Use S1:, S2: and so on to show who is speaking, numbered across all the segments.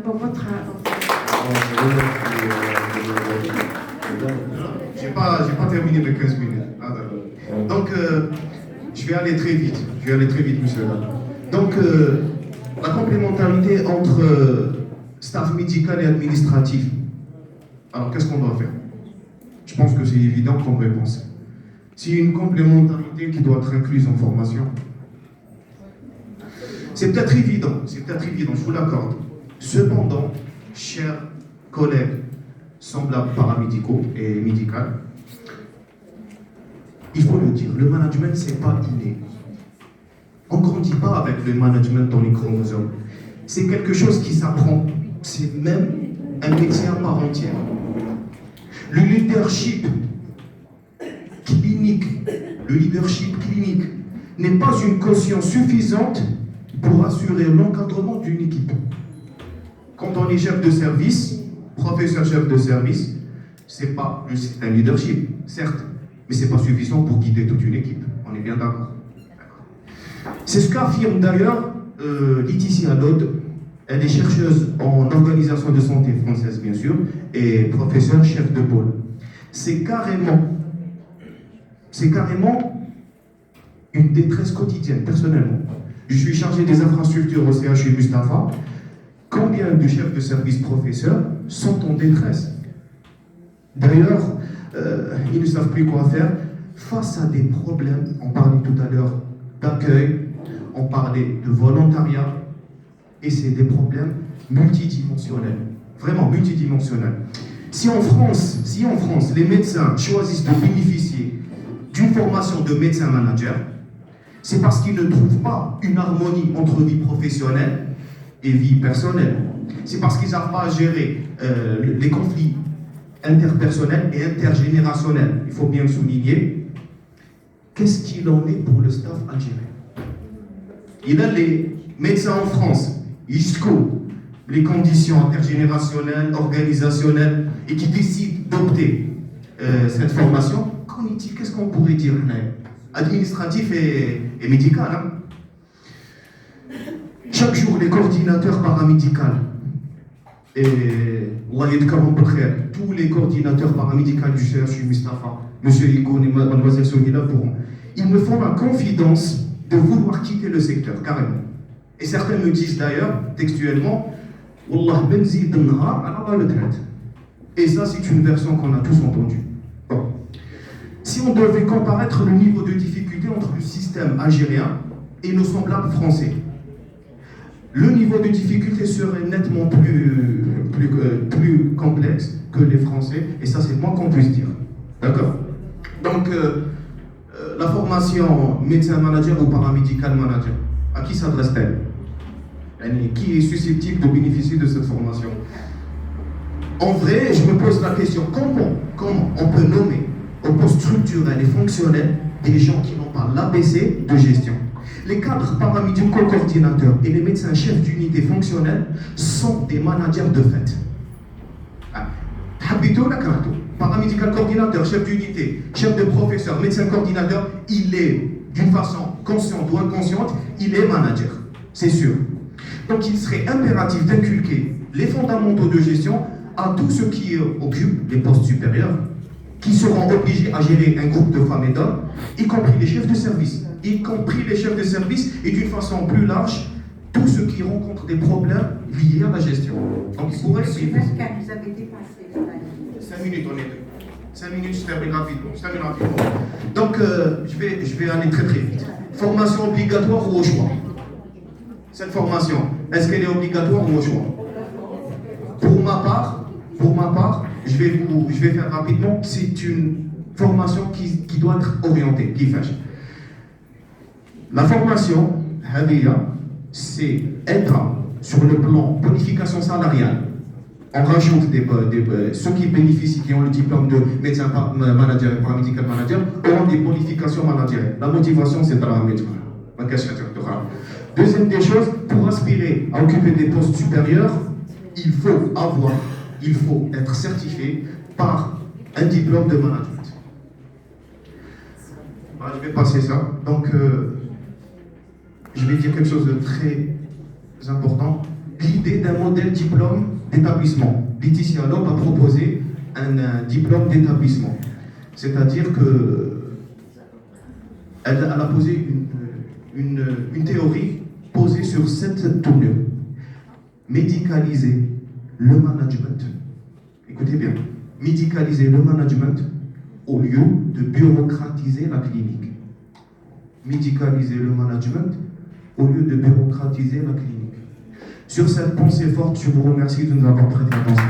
S1: pour votre
S2: J'ai pas terminé mes 15 minutes. Ah, d'accord. Donc, je vais aller très vite. Monsieur. Donc, la complémentarité entre staff médical et administratif. Alors, qu'est-ce qu'on doit faire? Je pense que c'est évident comme réponse. C'est une complémentarité qui doit être incluse en formation. C'est peut-être évident, je vous l'accorde. Cependant, chers collègues semblables paramédicaux et médicaux, il faut le dire, le management, c'est pas inné. On ne grandit pas avec le management dans les chromosomes. C'est quelque chose qui s'apprend. C'est même un métier à part entière. Le leadership clinique n'est pas une caution suffisante pour assurer l'encadrement d'une équipe. Quand on est chef de service, professeur chef de service, c'est un leadership, certes, mais c'est pas suffisant pour guider toute une équipe. On est bien d'accord. C'est ce qu'affirme d'ailleurs Laetitia Lode. Elle est chercheuse en organisation de santé française, bien sûr, et professeure chef de pôle. C'est carrément une détresse quotidienne, personnellement. Je suis chargé des infrastructures au CHU Mustapha. Combien de chefs de service professeurs sont en détresse? D'ailleurs, ils ne savent plus quoi faire face à des problèmes. On parlait tout à l'heure d'accueil, on parlait de volontariat, et c'est des problèmes multidimensionnels, vraiment multidimensionnels. Si en France, les médecins choisissent de bénéficier d'une formation de médecin-manager, c'est parce qu'ils ne trouvent pas une harmonie entre vie professionnelle et vie personnelle. C'est parce qu'ils n'arrivent pas à gérer les conflits interpersonnels et intergénérationnels. Il faut bien le souligner. Qu'est-ce qu'il en est pour le staff algérien? Il a les médecins en France, jusqu'où les conditions intergénérationnelles, organisationnelles, et qui décident d'opter cette formation cognitive. Qu'est-ce qu'on pourrait dire? Administratif et médical. Chaque jour, les coordinateurs paramédicaux, et tous les coordinateurs paramédicaux du CHU Mustapha, M. Igoun et Mlle Sohila ils me font la confidence de vouloir quitter le secteur, carrément. Et certains me disent d'ailleurs, textuellement, Wallah benzid nahar ala la retraite. Et ça, c'est une version qu'on a tous entendue. Bon. Si on devait comparaître le niveau de difficulté entre le système algérien et nos semblables français, le niveau de difficulté serait nettement plus complexe que les Français, et ça, c'est le moins qu'on puisse dire. D'accord? Donc, la formation médecin-manager ou paramédical-manager, à qui s'adresse-t-elle? Qui est susceptible de bénéficier de cette formation? En vrai, je me pose la question, comment on peut nommer au poste structurel et fonctionnel des gens qui n'ont pas l'ABC de gestion? Les cadres paramédicaux coordinateurs et les médecins chefs d'unité fonctionnelle sont des managers de fait. Paramédical coordinateur, chef d'unité, chef de professeur, médecin coordinateur, il est, d'une façon consciente ou inconsciente, il est manager, c'est sûr. Donc il serait impératif d'inculquer les fondamentaux de gestion à tous ceux qui occupent les postes supérieurs, qui seront obligés à gérer un groupe de femmes et d'hommes, y compris les chefs de service. Et d'une façon plus large, tous ceux qui rencontrent des problèmes liés à la gestion. Donc il pourrait
S1: Monsieur Pascal, vous avez dépassé les
S2: 5 minutes, on est deux. 5 minutes, je termine rapidement. Donc, je vais aller très très vite. Formation obligatoire ou au choix? Cette formation, est-ce qu'elle est obligatoire ou au choix? Pour ma part, je vais faire rapidement. C'est une formation qui doit être orientée, qui fait. La formation, c'est être sur le plan bonification salariale. On rajoute ceux qui bénéficient, qui ont le diplôme de médecin manager et paramédical manager, auront des bonifications managériales. La motivation, c'est dans la médecine. Deuxième des choses, pour aspirer à occuper des postes supérieurs, il faut être certifié par un diplôme de management. Voilà, je vais passer ça. Donc, je vais dire quelque chose de très important. l'idée d'un modèle diplôme d'établissement. Laetitia Loeb a proposé un diplôme d'établissement. C'est-à-dire qu'elle a posé une théorie posée sur 7 tournures. Médicaliser le management. Écoutez bien. Médicaliser le management au lieu de bureaucratiser la clinique. Médicaliser le management au lieu de bureaucratiser la clinique. Sur cette pensée forte, je vous remercie de nous avoir prêté attention.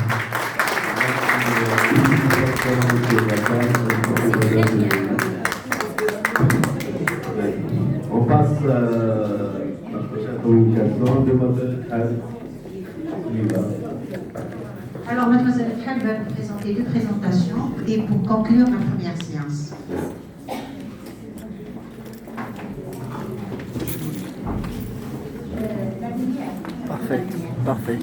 S3: On passe à la prochaine communication de Mme Liva.
S1: Alors, mademoiselle Hall va vous présenter 2 présentations et pour conclure la première séance.
S4: Parfait, parfait.